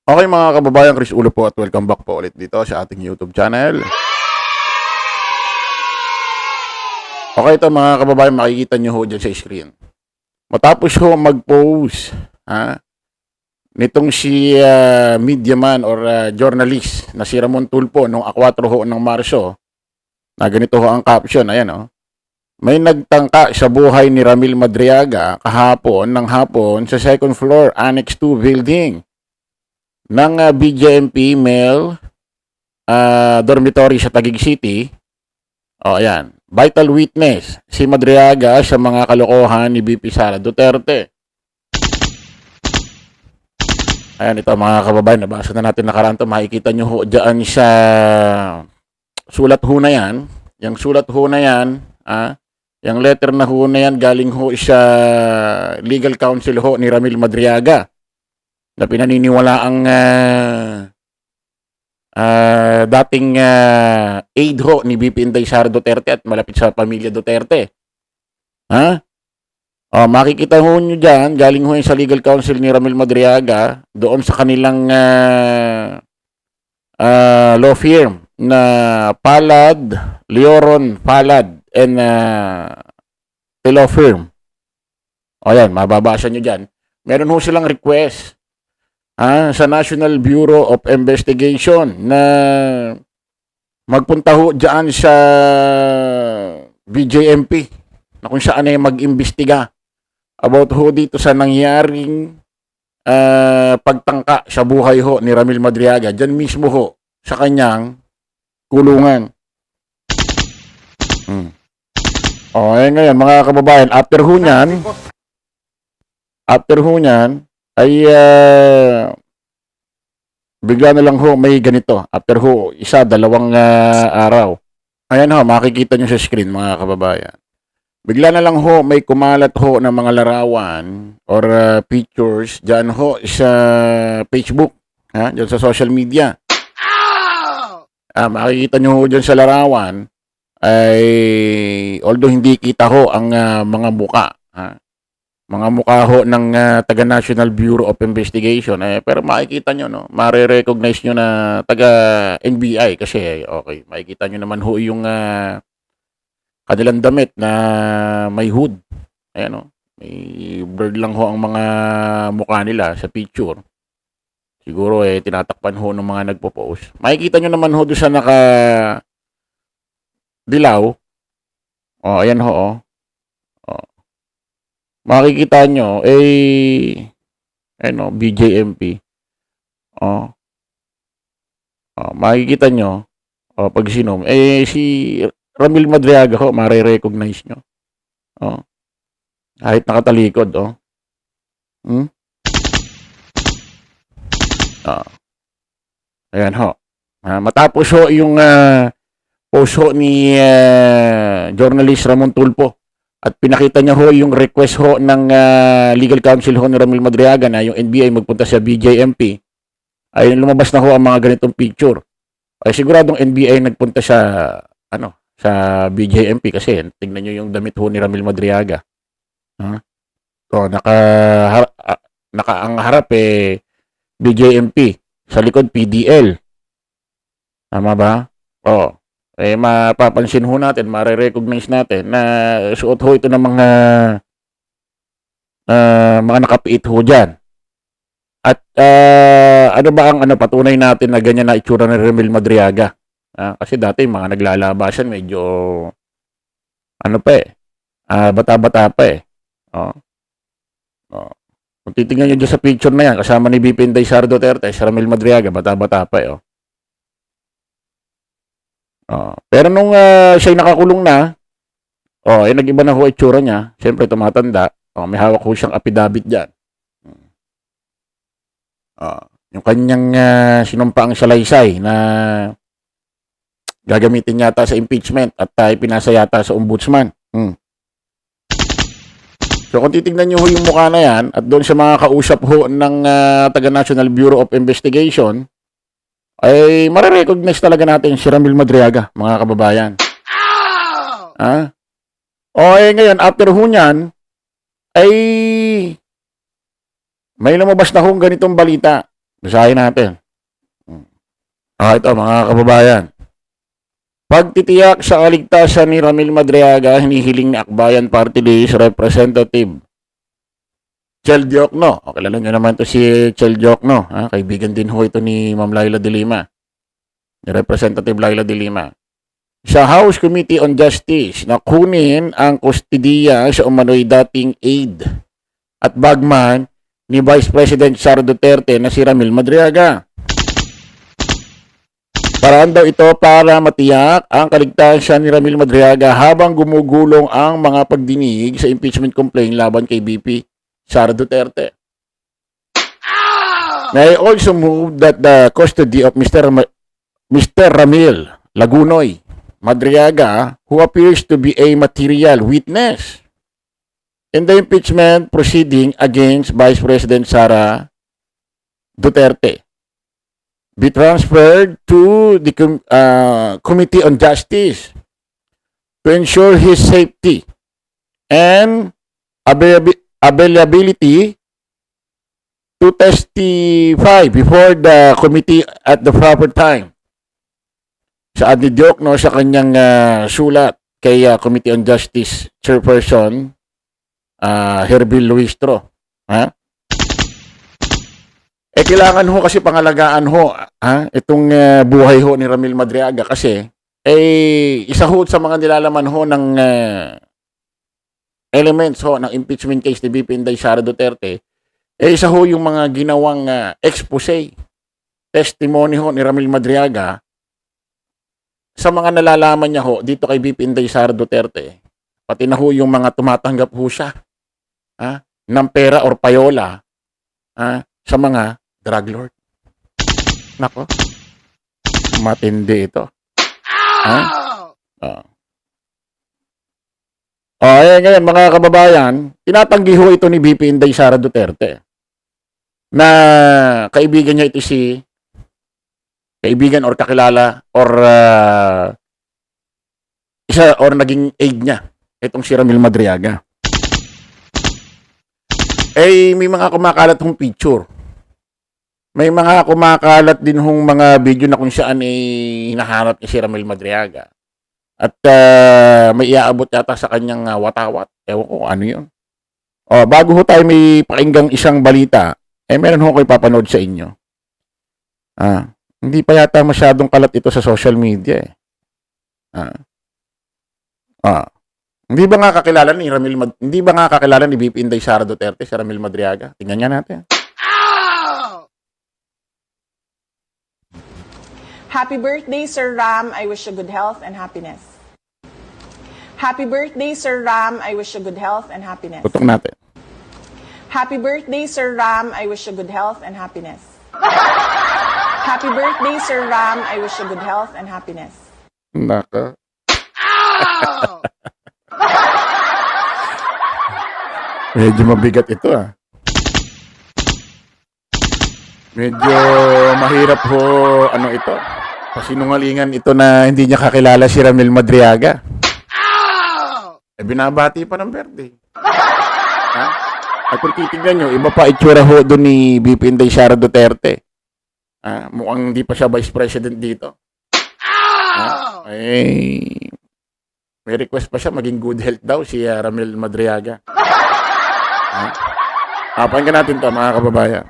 Okay mga kababayan, Chris Ulo po at welcome back po ulit dito sa ating YouTube channel. Okay, ito mga kababayan, makikita nyo ho dyan sa screen. Matapos ho mag-post nitong si media man or journalist na si Ramon Tulfo noong 4 ho ng Marso, na ganito ho ang caption, ayan o. May nagtangka sa buhay ni Ramil Madriaga kahapon ng hapon sa second floor, Annex 2 building ng BJMP male dormitory sa Taguig City. O, ayan. Vital witness, si Madriaga sa mga kalokohan ni VP Sara Duterte. Ayan, ito mga kababayan, nabasa na natin nakaraan ito. Makikita nyo ho dyan sa sulat ho na yan. Yung sulat ho na yan, yung letter na ho na yan, galing ho sa legal counsel ho ni Ramil Madriaga, na pinaniniwala ang dating aide ho ni VP Inday Sara Duterte at malapit sa pamilya Duterte. Makikita ho nyo dyan, galing ho sa legal counsel ni Ramil Madriaga, doon sa kanilang law firm na Palad, Leoron Palad and law firm. O yan, mababasa nyo dyan. Meron ho silang request sa National Bureau of Investigation na magpunta ho dyan sa BJMP na kung saan ay mag-imbestiga about ho dito sa nangyaring pagtangka sa buhay ho ni Ramil Madriaga dyan mismo ho sa kanyang kulungan. Ngayon mga kababayan, after ho nyan ay bigla na lang ho may ganito. After ho, dalawang araw. Ayan ho, makikita nyo sa screen mga kababayan. Bigla na lang ho may kumalat ho ng mga larawan or pictures dyan ho sa Facebook. Dyan sa social media. Makikita nyo ho dyan sa larawan ay although hindi kita ho ang mga muka. Mga mukha ho ng taga National Bureau of Investigation, pero makikita nyo, no? Mare-recognize nyo na taga NBI kasi, okay, makikita nyo naman ho yung kanilang damit na may hood. Ayan, no? May bird lang ho ang mga mukha nila sa picture. Siguro tinatakpan ho ng mga nagpo-post. Makikita nyo naman ho doon sa naka-dilaw. Ayan ho, makikita nyo, BJMP. Makikita nyo, pag sinom, si Ramil Madriaga ho, mare-recognize nyo. Kahit nakatalikod, Ayan ho. Matapos ho yung post ho ni journalist Ramon Tulfo, at pinakita niya ho yung request ho ng legal counsel ho ni Ramil Madriaga na yung NBI magpunta sa BJMP, ay lumabas na ho ang mga ganitong picture. Ay siguradong NBI nagpunta sa sa BJMP kasi tingnan niyo yung damit ho ni Ramil Madriaga. Ang harap BJMP, sa likod PDL. Tama ba? Mapapansin ho natin, mare-recognize natin na suot ho ito ng mga nakapiit ho dyan. At ano ba ang patunay natin na ganyan na itsura ng Ramil Madriaga? Kasi dati mga naglalabasan medyo bata-bata pa Kung titingnan nyo dyan sa picture na yan, kasama ni VP Inday Sara Duterte, si Ramil Madriaga, bata-bata pa pero nung siya'y nakakulong na, nag-iba na ho itsura niya. Siyempre, tumatanda. May hawak ho siyang affidavit dyan. Yung kanyang sinumpaang salaysay na gagamitin yata sa impeachment at ipinasa yata sa ombudsman. So, kung titignan nyo ho yung mukha na yan, at doon sa mga kausap ho ng taga National Bureau of Investigation, ay mare-recognize talaga natin si Ramil Madriaga, mga kababayan. Ngayon, after ho nyan, ay may lumabas na hong ganitong balita. Basahin natin. Ito mga kababayan. Pagtitiyak sa kaligtasan ni Ramil Madriaga, hinihiling ni Akbayan Party List Representative Chel Diokno. O, kilala nyo naman to si Chel Diokno. Kaibigan din ho ito ni Ma'am Laila de Lima. Ni Representative Laila de Lima. Sa House Committee on Justice na kunin ang kustidiya sa umano'y dating aide at bagman ni Vice President Sara Duterte na si Ramil Madriaga. Paraan daw ito para matiyak ang kaligtasan ni Ramil Madriaga habang gumugulong ang mga pagdinig sa impeachment complaint laban kay VP Sara Duterte. May I also move that the custody of Mr. Ramil Lagunoy Madriaga, who appears to be a material witness in the impeachment proceeding against Vice President Sara Duterte, be transferred to the Committee on Justice to ensure his safety and availability to testify before the committee at the proper time. Saad ni Diokno sa kanyang sulat kay Committee on Justice Chairperson Herbil Luistro. Kailangan ho kasi pangalagaan ho itong buhay ho ni Ramil Madriaga kasi isa ho sa mga nilalaman ho ng elements ho ng impeachment case ni VP Inday Sara Duterte, isa ho yung mga ginawang expose, testimony ho ni Ramil Madriaga sa mga nalalaman niya ho dito kay VP Inday Sara Duterte, pati na ho yung mga tumatanggap ho siya ng pera or payola sa mga drug lord. Nako. Matindi ito. Ngayon mga kababayan, tinatanggi ho ito ni VP Inday Sara Duterte na kaibigan niya ito si kaibigan or kakilala or isa or naging aide niya itong si Ramil Madriaga. May mga kumakalat hong picture. May mga kumakalat din hong mga video na kung saan hinahanap niya si Ramil Madriaga. At may iaabot yata sa kanyang watawat. Ewan ko ano yun. Bago ho tayo may pakinggang isang balita, meron ho ko ipapanood sa inyo. Hindi pa yata masyadong kalat ito sa social media Hindi ba nga kakilala ni VP Inday Sara Duterte si Ramil Madriaga? Tingnan nga natin. Happy birthday, Sir Ram. I wish you good health and happiness. Happy birthday, Sir Ram. I wish you good health and happiness. Tutok natin. Happy birthday, Sir Ram. I wish you good health and happiness. Happy birthday, Sir Ram. I wish you good health and happiness. Naka. Medyo mabigat ito Medyo mahirap ho ito. Pasinungalingan ito na hindi niya kakilala si Ramil Madriaga. Binabati pa ng birthday. At kung titignan nyo, iba pa itsura ho doon ni VP Inday Sara Duterte. Mukhang hindi pa siya vice president dito. May request pa siya maging good health daw si Ramil Madriaga. Pakinggan natin to mga kababayan.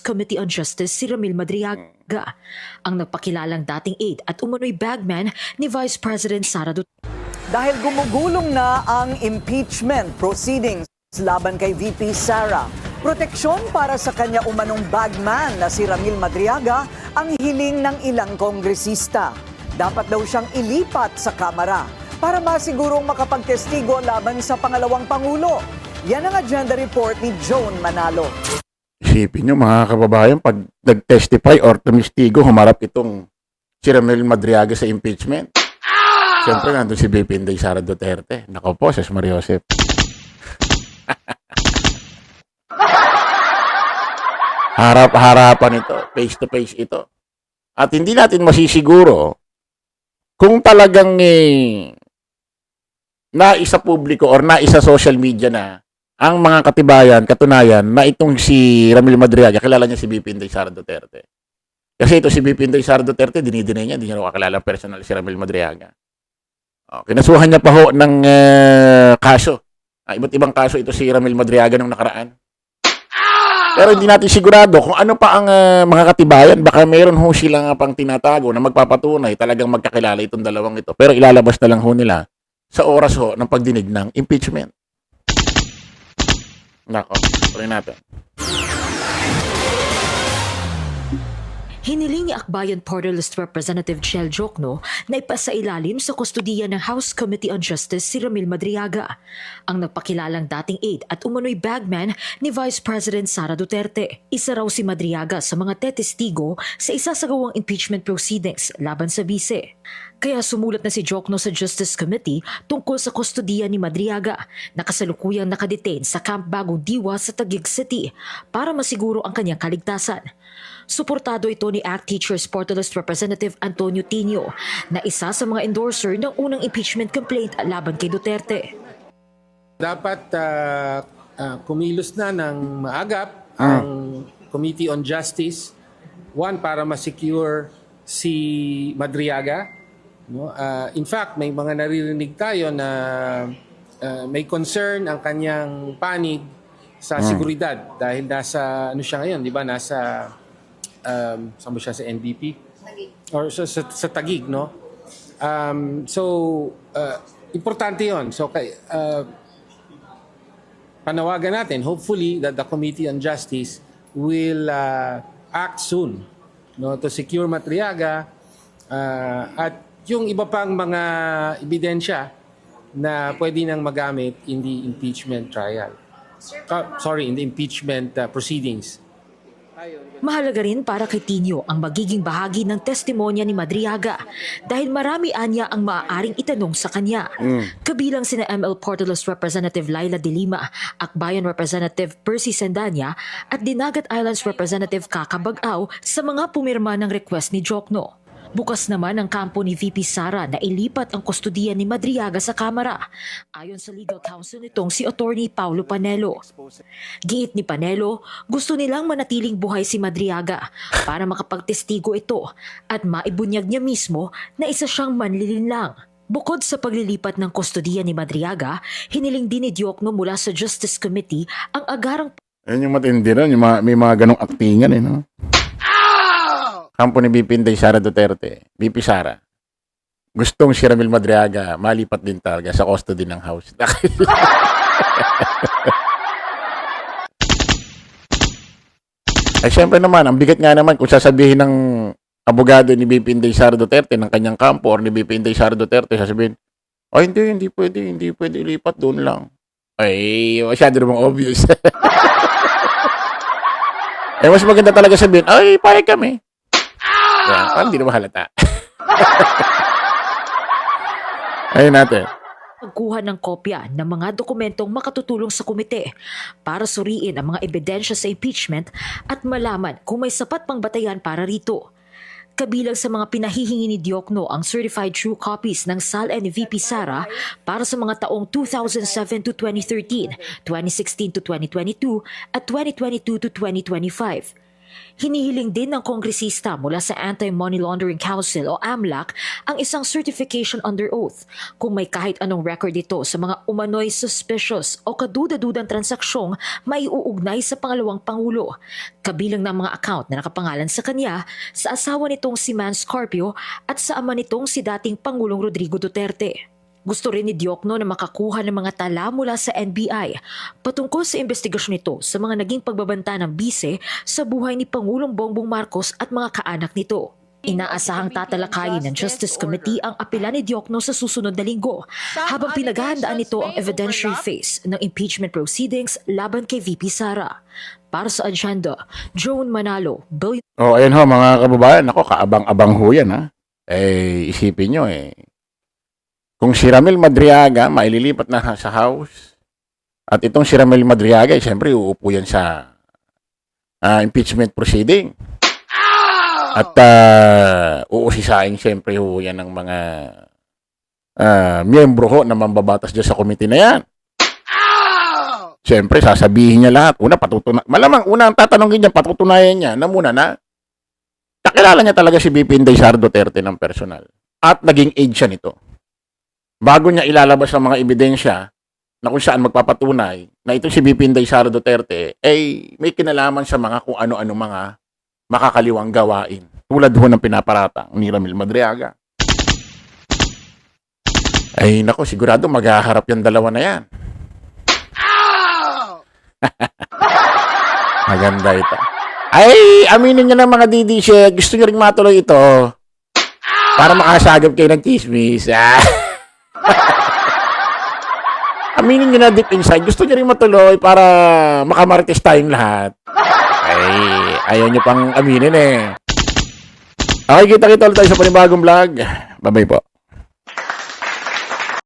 Committee on Justice si Ramil Madriaga, ang nagpakilalang dating aide at umano'y bagman ni Vice President Sara Duterte. Dahil gumugulong na ang impeachment proceedings laban kay VP Sara, proteksyon para sa kanya umanong bagman na si Ramil Madriaga ang hiling ng ilang kongresista. Dapat daw siyang ilipat sa Kamara para masigurong makapagtestigo laban sa pangalawang Pangulo. Yan ang agenda report ni Joan Manalo. Isipin nyo mga kababayan, pag nag-testify or tumistigo, humarap itong si Ramil Madriaga sa impeachment. Siyempre, nandun si VP Inday Sara Duterte. Nako po, Sus Mariosep. Harap-harapan ito. Face-to-face ito. At hindi natin masisiguro kung talagang naisa publiko or naisa social media na ang mga katibayan, katunayan na itong si Ramil Madriaga, kilala niya si BP Inday Sara Duterte. Kasi ito si BP Inday Sara Duterte, dinidinay niya, hindi niya kakilala personal si Ramil Madriaga. Kinasuhan niya pa ho ng kaso. Iba't ibang kaso ito si Ramil Madriaga nung nakaraan. Pero hindi natin sigurado kung ano pa ang mga katibayan. Baka meron ho silang pang tinatago na magpapatunay talagang magkakilala itong dalawang ito. Pero ilalabas na lang ho nila sa oras ho ng pagdinig ng impeachment. Nako, tuloy natin. Hiniling ni Akbayan Party List Representative Chel Jokno na ipasailalim sa kustudiya ng House Committee on Justice si Ramil Madriaga, ang nagpakilalang dating aide at umano'y bagman ni Vice President Sara Duterte. Isa raw si Madriaga sa mga tetestigo sa isasagawang impeachment proceedings laban sa bise. Kaya sumulat na si Jokno sa Justice Committee tungkol sa kustudiya ni Madriaga na kasalukuyang nakadetain sa Camp Bagong Diwa sa Taguig City para masiguro ang kanyang kaligtasan. Suportado ito ni ACT Teachers Party List Representative Antonio Tinio na isa sa mga endorser ng unang impeachment complaint laban kay Duterte. Dapat kumilos na ng maagap ang Committee on Justice. One, para ma-secure si Madriaga. No? In fact, may mga naririnig tayo na may concern ang kanyang panig sa seguridad dahil nasa ano siya ngayon, di ba? Nasa saan ba siya, sa NBP? Or sa Taguig, no? Importante yon. So, panawagan natin, hopefully, that the Committee on Justice will act soon, no, to secure Madriaga at yung iba pang mga ebidensya na pwede nang magamit in the impeachment trial. In the impeachment proceedings. Mahalaga rin para kay Tinio ang magiging bahagi ng testimonya ni Madriaga dahil marami anya ang maaaring itanong sa kanya. Kabilang sina ML Party List Representative Laila De Lima, Akbayan Representative Percy Sendanya at Dinagat Islands Representative Kaka Bag-aw sa mga pumirma ng request ni Jokno. Bukas naman ang kampo ni VP Sara na ilipat ang kustudiya ni Madriaga sa Kamara, ayon sa legal counsel nitong si Attorney Paulo Panelo. Giit ni Panelo, gusto nilang manatiling buhay si Madriaga para makapagtestigo ito at maibunyag niya mismo na isa siyang manlilinlang. Bukod sa paglilipat ng kustudiya ni Madriaga, hiniling din ni Diokno mula sa Justice Committee ang agarang Yan yung matindi rin, may mga ganong aktingan no? Kampo ni BP Inday Sara Duterte, BP Sara, gustong si Ramil Madriaga malipat din talaga sa custody ng House. Ay syempre naman, ang bigat nga naman kung sasabihin ng abogado ni BP Inday Sara Duterte ng kanyang kampo or ni BP Inday Sara Duterte, sasabihin, hindi pwede ilipat doon lang. Ay, masyado namang obvious. Mas maganda talaga sabihin, pare kami. Parang hindi naman halata. Ayun natin. pagkuha ng kopya ng mga dokumentong makatutulong sa komite para suriin ang mga ebidensya sa impeachment at malaman kung may sapat pang batayan para rito. Kabilang sa mga pinahihingi ni Diokno ang certified true copies ng SAL ni VP Sara para sa mga taong 2007 to 2013, 2016 to 2022 at 2022 to 2025. Hinihiling din ng kongresista mula sa Anti-Money Laundering Council o AMLAC ang isang certification under oath kung may kahit anong record ito sa mga umano'y suspicious o kaduda-dudang transaksyong maiuugnay sa pangalawang Pangulo, kabilang ng mga account na nakapangalan sa kanya, sa asawa nitong si Man Scarpio at sa ama nitong si dating Pangulong Rodrigo Duterte. Gusto rin ni Diokno na makakuha ng mga tala mula sa NBI patungkol sa investigasyon nito sa mga naging pagbabanta ng bise sa buhay ni Pangulong Bongbong Marcos at mga kaanak nito. Inaasahang tatalakayin ng Justice Committee ang apela ni Diokno sa susunod na linggo habang pinaghahandaan nito ang evidentiary phase ng impeachment proceedings laban kay VP Sara. Para sa agenda, Joan Manalo, Ayun ho mga kababayan, ako kaabang-abang ho yan ha. Isipin nyo kung si Ramil Madriaga maililipat na sa House at itong si Ramil Madriaga, siyempre uupo yan sa impeachment proceeding. At uusisain siyempre ho yan ng mga miyembro ho na mambabatas dyan sa komite na yan. Siyempre, sasabihin niya lahat. Una, malamang una ang tatanungin niya, patutunayan niya na muna na nakilala niya talaga si VP Inday Sara Duterte ng personal. At naging aide siya nito. Bago niya ilalabas ang mga ebidensya na kung saan magpapatunay na ito si VP Inday Sara Duterte, may kinalaman sa mga kung ano-ano mga makakaliwang gawain. Tulad ho ng pinaparatang ni Ramil Madriaga. Ay, nako, sigurado maghaharap yung dalawa na yan. Maganda ito. Ay, aminin nyo na mga DDC, gusto nyo rin matuloy ito para makasagap kayo ng chismis. Aminin nyo na deep inside, gusto nyo rin matuloy para makamarites tayong lahat. Ay, ayaw nyo pang aminin eh. Okay, kita-kita ulit tayo sa panibagong vlog. Bye-bye po.